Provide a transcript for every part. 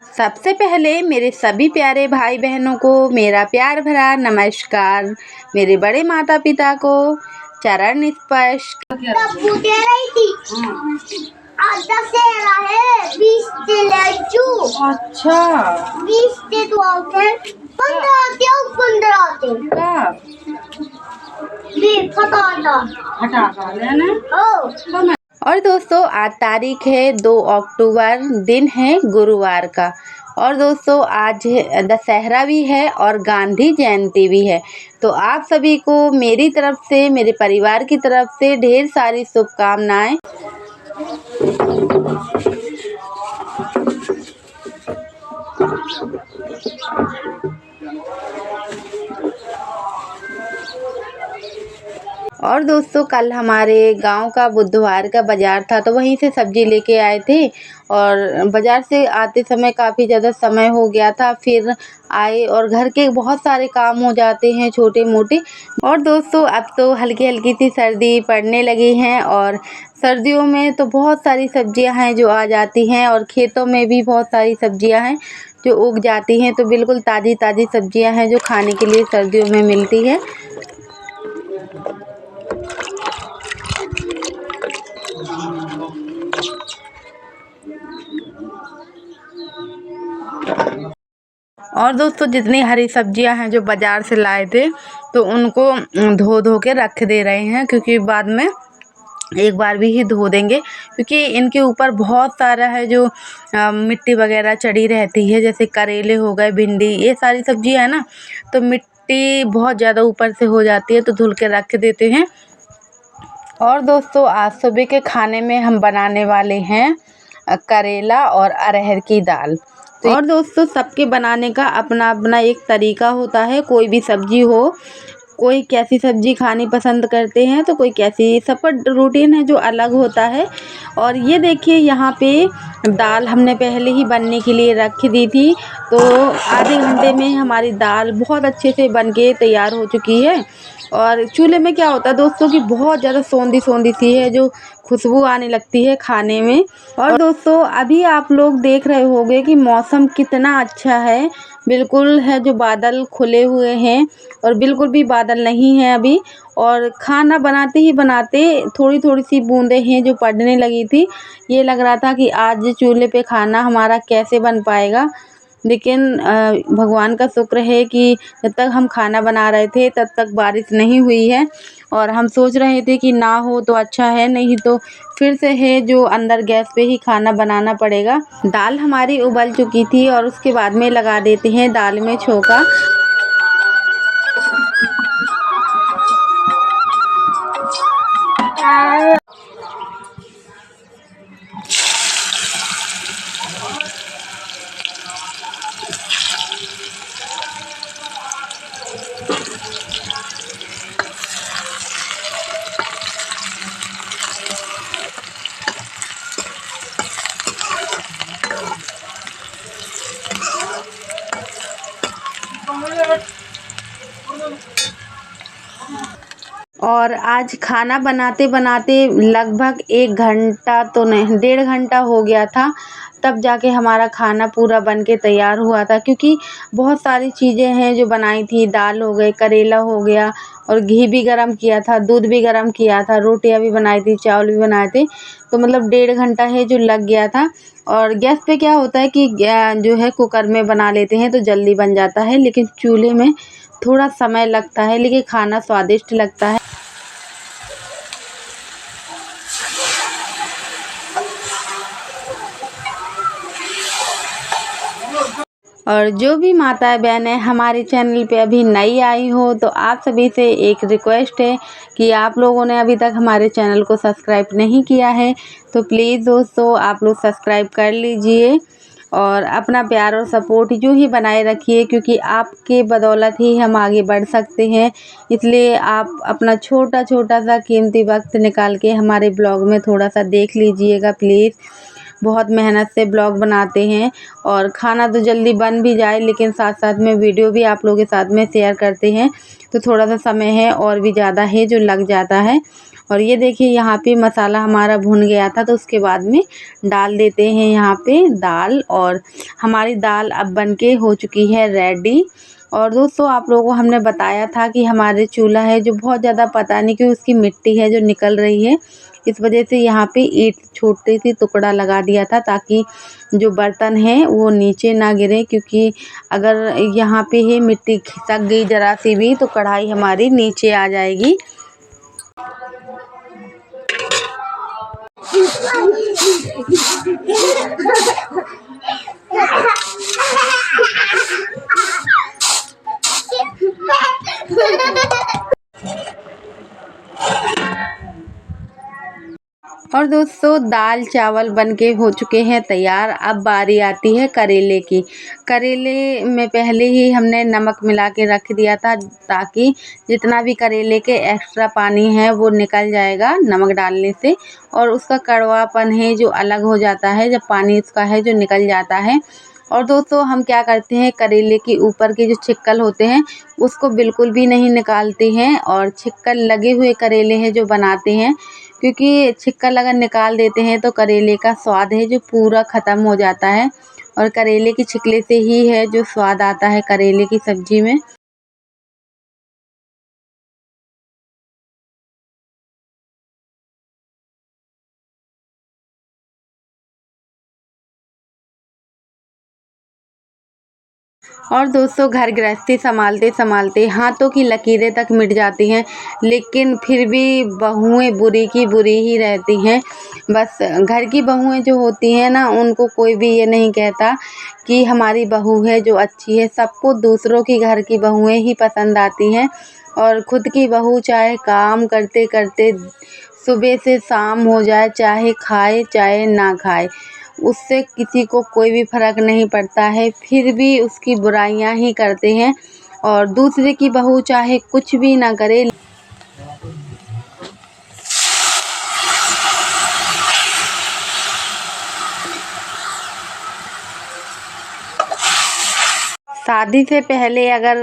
सबसे पहले मेरे सभी प्यारे भाई बहनों को मेरा प्यार भरा नमस्कार। मेरे बड़े माता पिता को चरण स्पर्श। अच्छा 20 तो आते हैं, 15 आते हैं, 15 आते हैं। हटा लेना। और दोस्तों आज तारीख है 2 अक्टूबर, दिन है गुरुवार का। और दोस्तों आज दशहरा भी है और गांधी जयंती भी है। तो आप सभी को मेरी तरफ से, मेरे परिवार की तरफ से ढेर सारी शुभकामनाएं। और दोस्तों कल हमारे गांव का बुधवार का बाज़ार था, तो वहीं से सब्ज़ी लेके आए थे और बाज़ार से आते समय काफ़ी ज़्यादा समय हो गया था। फिर आए और घर के बहुत सारे काम हो जाते हैं छोटे मोटे। और दोस्तों अब तो हल्की हल्की सी सर्दी पड़ने लगी हैं और सर्दियों में तो बहुत सारी सब्जियां हैं जो आ जाती हैं और खेतों में भी बहुत सारी सब्जियां हैं जो उग जाती हैं। तो बिल्कुल ताज़ी ताज़ी सब्जियां हैं जो खाने के लिए सर्दियों में मिलती है। और दोस्तों जितनी हरी सब्जियां हैं जो बाज़ार से लाए थे तो उनको धो के रख दे रहे हैं, क्योंकि बाद में एक बार भी ही धो देंगे, क्योंकि इनके ऊपर बहुत सारा है जो मिट्टी वगैरह चढ़ी रहती है। जैसे करेले हो गए, भिंडी, ये सारी सब्जियां है ना, तो मिट्टी बहुत ज़्यादा ऊपर से हो जाती है, तो धुल के रख देते हैं। और दोस्तों आज सुबह के खाने में हम बनाने वाले हैं करेला और अरहर की दाल। और दोस्तों सबके बनाने का अपना अपना एक तरीका होता है। कोई भी सब्जी हो, कोई कैसी सब्जी खानी पसंद करते हैं तो कोई कैसी, सबका रूटीन है जो अलग होता है। और ये देखिए यहाँ पे दाल हमने पहले ही बनने के लिए रख दी थी, तो आधे घंटे में हमारी दाल बहुत अच्छे से बन के तैयार हो चुकी है। और चूल्हे में क्या होता है दोस्तों कि बहुत ज़्यादा सौंधी सौंधी सी है जो खुशबू आने लगती है खाने में। और दोस्तों अभी आप लोग देख रहे होंगे कि मौसम कितना अच्छा है, बिल्कुल है जो बादल खुले हुए हैं और बिल्कुल भी बादल नहीं है अभी। और खाना बनाते ही बनाते थोड़ी थोड़ी सी बूंदें हैं जो पड़ने लगी थी। ये लग रहा था कि आज चूल्हे पे खाना हमारा कैसे बन पाएगा, लेकिन भगवान का शुक्र है कि जब तक हम खाना बना रहे थे तब तक बारिश नहीं हुई है। और हम सोच रहे थे कि ना हो तो अच्छा है, नहीं तो फिर से है जो अंदर गैस पे ही खाना बनाना पड़ेगा। दाल हमारी उबल चुकी थी और उसके बाद में लगा देते हैं दाल में छोंका। और आज खाना बनाते बनाते लगभग 1 घंटा तो नहीं, 1.5 घंटा हो गया था, तब जाके हमारा खाना पूरा बन के तैयार हुआ था। क्योंकि बहुत सारी चीज़ें हैं जो बनाई थी, दाल हो गई, करेला हो गया और घी भी गरम किया था, दूध भी गरम किया था, रोटियां भी बनाई थी, चावल भी बनाए थे। तो मतलब 1.5 घंटा है जो लग गया था। और गैस पे क्या होता है कि जो है कुकर में बना लेते हैं तो जल्दी बन जाता है, लेकिन चूल्हे में थोड़ा समय लगता है, लेकिन खाना स्वादिष्ट लगता है। और जो भी माता बहनें हमारे चैनल पे अभी नई आई हो, तो आप सभी से एक रिक्वेस्ट है कि आप लोगों ने अभी तक हमारे चैनल को सब्सक्राइब नहीं किया है तो प्लीज़ दोस्तों आप लोग सब्सक्राइब कर लीजिए और अपना प्यार और सपोर्ट यूँ ही बनाए रखिए, क्योंकि आपके बदौलत ही हम आगे बढ़ सकते हैं। इसलिए आप अपना छोटा छोटा सा कीमती वक्त निकाल के हमारे ब्लॉग में थोड़ा सा देख लीजिएगा प्लीज़। बहुत मेहनत से ब्लॉग बनाते हैं और खाना तो जल्दी बन भी जाए, लेकिन साथ साथ में वीडियो भी आप लोगों के साथ में शेयर करते हैं, तो थोड़ा सा समय है और भी ज़्यादा है जो लग जाता है। और ये देखिए यहाँ पे मसाला हमारा भुन गया था, तो उसके बाद में डाल देते हैं यहाँ पे दाल। और हमारी दाल अब बनके हो चुकी है रेडी। और दोस्तों आप लोगों को हमने बताया था कि हमारे चूल्हा है जो बहुत ज़्यादा पता नहीं क्यों उसकी मिट्टी है जो निकल रही है, इस वजह से यहाँ पे ईंट छोटी सी टुकड़ा लगा दिया था ताकि जो बर्तन है वो नीचे ना गिरे, क्योंकि अगर यहाँ पे ही मिट्टी खिसक गई ज़रा सी भी तो कढ़ाई हमारी नीचे आ जाएगी। और दोस्तों दाल चावल बनके हो चुके हैं तैयार। अब बारी आती है करेले की। करेले में पहले ही हमने नमक मिला के रख दिया था ताकि जितना भी करेले के एक्स्ट्रा पानी है वो निकल जाएगा नमक डालने से, और उसका कड़वापन है जो अलग हो जाता है जब पानी उसका है जो निकल जाता है। और दोस्तों हम क्या करते हैं, करेले के ऊपर के जो छिक्कल होते हैं उसको बिल्कुल भी नहीं निकालते हैं, और छिक्कल लगे हुए करेले हैं जो बनाते हैं, क्योंकि छिक्कल अगर निकाल देते हैं तो करेले का स्वाद है जो पूरा ख़त्म हो जाता है। और करेले की छिकले से ही है जो स्वाद आता है करेले की सब्ज़ी में। और दोस्तों घर गृहस्थी संभालते संभालते हाथों की लकीरें तक मिट जाती हैं, लेकिन फिर भी बहुएं बुरी की बुरी ही रहती हैं। बस घर की बहुएं जो होती हैं ना, उनको कोई भी ये नहीं कहता कि हमारी बहू है जो अच्छी है। सबको दूसरों की घर की बहुएं ही पसंद आती हैं, और खुद की बहू चाहे काम करते करते सुबह से शाम हो जाए, चाहे खाए चाहे ना खाए, उससे किसी को कोई भी फ़र्क नहीं पड़ता है, फिर भी उसकी बुराइयां ही करते हैं। और दूसरे की बहू चाहे कुछ भी ना करे, शादी से पहले अगर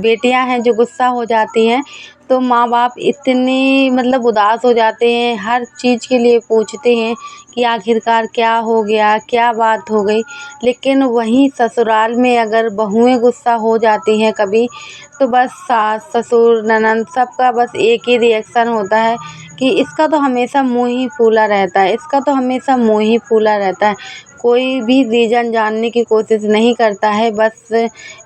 बेटियां हैं जो गुस्सा हो जाती हैं तो माँ बाप इतने मतलब उदास हो जाते हैं, हर चीज़ के लिए पूछते हैं कि आखिरकार क्या हो गया, क्या बात हो गई। लेकिन वहीं ससुराल में अगर बहुएं गुस्सा हो जाती हैं कभी, तो बस सास ससुर ननंद सबका बस एक ही रिएक्शन होता है कि इसका तो हमेशा मुँह ही फूला रहता है, इसका तो हमेशा मुँह ही फूला रहता है। कोई भी रीज़न जानने की कोशिश नहीं करता है, बस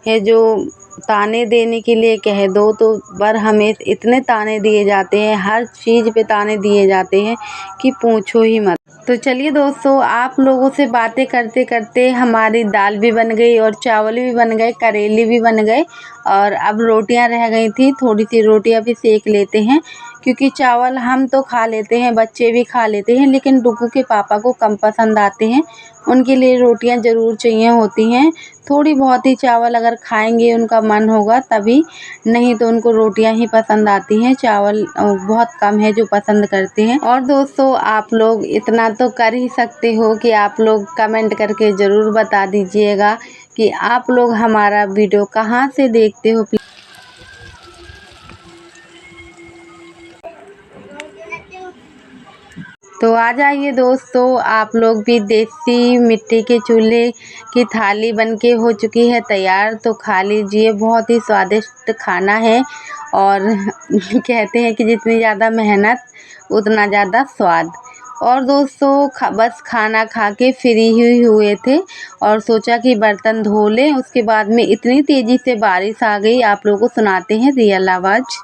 है जो ताने देने के लिए कह दो तो पर हमें इतने ताने दिए जाते हैं, हर चीज़ पे ताने दिए जाते हैं कि पूछो ही मत। तो चलिए दोस्तों, आप लोगों से बातें करते करते हमारी दाल भी बन गई और चावल भी बन गए, करेले भी बन गए, और अब रोटियां रह गई थी। थोड़ी सी रोटियां भी सेक लेते हैं, क्योंकि चावल हम तो खा लेते हैं, बच्चे भी खा लेते हैं, लेकिन डुगू के पापा को कम पसंद आते हैं, उनके लिए रोटियां ज़रूर चाहिए होती हैं। थोड़ी बहुत ही चावल अगर खाएंगे उनका मन होगा तभी, नहीं तो उनको रोटियां ही पसंद आती हैं, चावल बहुत कम है जो पसंद करते हैं। और दोस्तों आप लोग इतना तो कर ही सकते हो कि आप लोग कमेंट करके ज़रूर बता दीजिएगा कि आप लोग हमारा वीडियो कहाँ से देखते हो। तो आ जाइए दोस्तों, आप लोग भी। देसी मिट्टी के चूल्हे की थाली बनके हो चुकी है तैयार, तो खा लीजिए। बहुत ही स्वादिष्ट खाना है, और कहते हैं कि जितनी ज़्यादा मेहनत उतना ज़्यादा स्वाद। और दोस्तों बस खाना खा के फ्री ही हुए थे और सोचा कि बर्तन धो लें, उसके बाद में इतनी तेज़ी से बारिश आ गई। आप लोगों को सुनाते हैं रियल आवाज़।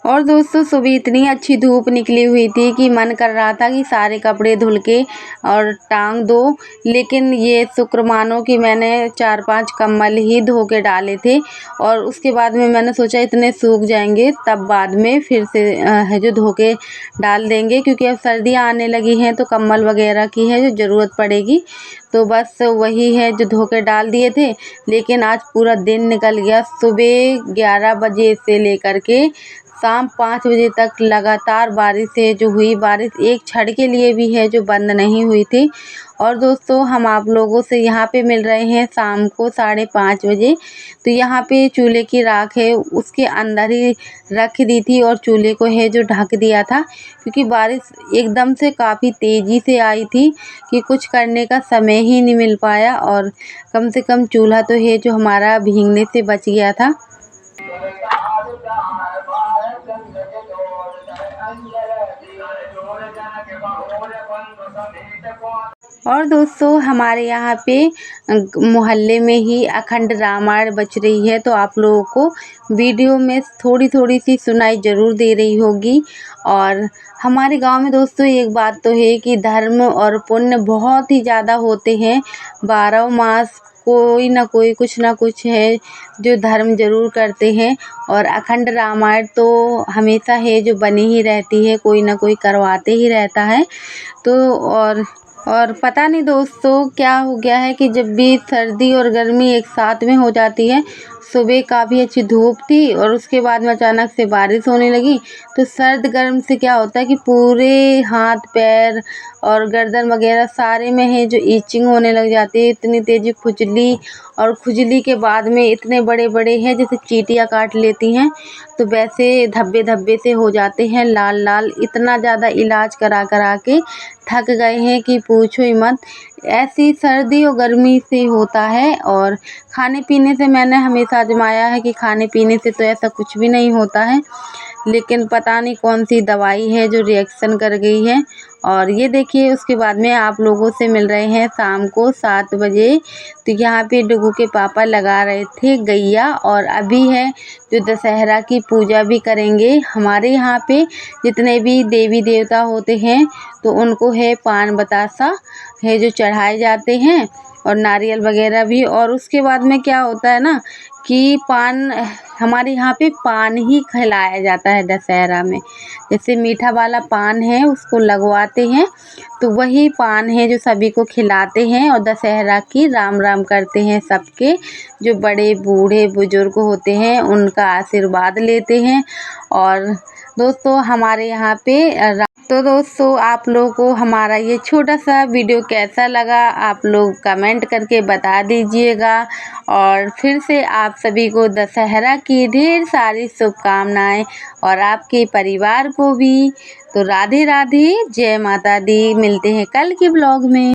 और दोस्तों सुबह इतनी अच्छी धूप निकली हुई थी कि मन कर रहा था कि सारे कपड़े धुल के और टांग दो, लेकिन ये शुक्र मानो कि मैंने 4-5 कंबल ही धो के डाले थे और उसके बाद में मैंने सोचा इतने सूख जाएंगे तब बाद में फिर से है जो धो के डाल देंगे, क्योंकि अब सर्दियाँ आने लगी हैं तो कंबल वगैरह की है जो ज़रूरत पड़ेगी। तो बस वही है जो धो के डाल दिए थे, लेकिन आज पूरा दिन निकल गया। सुबह 11 बजे से लेकर के शाम 5 बजे तक लगातार बारिश है जो हुई। बारिश एक क्षण के लिए भी है जो बंद नहीं हुई थी। और दोस्तों हम आप लोगों से यहाँ पे मिल रहे हैं शाम को 5:30 बजे। तो यहाँ पे चूल्हे की राख है उसके अंदर ही रख दी थी और चूल्हे को है जो ढक दिया था, क्योंकि बारिश एकदम से काफ़ी तेज़ी से आई थी कि कुछ करने का समय ही नहीं मिल पाया और कम से कम चूल्हा तो है जो हमारा भीगने से बच गया था। और दोस्तों हमारे यहाँ पे मोहल्ले में ही अखंड रामायण बज रही है, तो आप लोगों को वीडियो में थोड़ी थोड़ी सी सुनाई ज़रूर दे रही होगी। और हमारे गांव में दोस्तों एक बात तो है कि धर्म और पुण्य बहुत ही ज़्यादा होते हैं। 12 मास कोई ना कोई कुछ ना कुछ है जो धर्म ज़रूर करते हैं और अखंड रामायण तो हमेशा है जो बनी ही रहती है, कोई ना कोई करवाते ही रहता है। तो और पता नहीं दोस्तों क्या हो गया है कि जब भी सर्दी और गर्मी एक साथ में हो जाती है, सुबह काफ़ी अच्छी धूप थी और उसके बाद में अचानक से बारिश होने लगी, तो सर्द गर्म से क्या होता है कि पूरे हाथ पैर और गर्दन वगैरह सारे में है जो ईचिंग होने लग जाती है, इतनी तेज़ी खुजली, और खुजली के बाद में इतने बड़े बड़े हैं जैसे चींटियाँ काट लेती हैं, तो वैसे धब्बे धब्बे से हो जाते हैं लाल लाल। इतना ज़्यादा इलाज करा करा के थक गए हैं कि पूछो ही मत। ऐसी सर्दी और गर्मी से होता है। और खाने पीने से मैंने हमेशा आजमाया है कि खाने पीने से तो ऐसा कुछ भी नहीं होता है, लेकिन पता नहीं कौन सी दवाई है जो रिएक्शन कर गई है। और ये देखिए उसके बाद में आप लोगों से मिल रहे हैं शाम को 7 बजे। तो यहाँ पे डुगू के पापा लगा रहे थे गैया, और अभी है जो दशहरा की पूजा भी करेंगे। हमारे यहाँ पे जितने भी देवी देवता होते हैं तो उनको है पान बतासा है जो चढ़ाए जाते हैं और नारियल वगैरह भी। और उसके बाद में क्या होता है ना कि पान, हमारे यहाँ पे पान ही खिलाया जाता है दशहरा में। जैसे मीठा वाला पान है उसको लगवाते हैं, तो वही पान है जो सभी को खिलाते हैं और दशहरा की राम राम करते हैं। सबके जो बड़े बूढ़े बुजुर्ग होते हैं उनका आशीर्वाद लेते हैं। और दोस्तों हमारे यहाँ पे तो दोस्तों आप लोगों को हमारा ये छोटा सा वीडियो कैसा लगा आप लोग कमेंट करके बता दीजिएगा। और फिर से आप सभी को दशहरा की ढेर सारी शुभकामनाएं और आपके परिवार को भी। तो राधे राधे, जय माता दी। मिलते हैं कल के ब्लॉग में।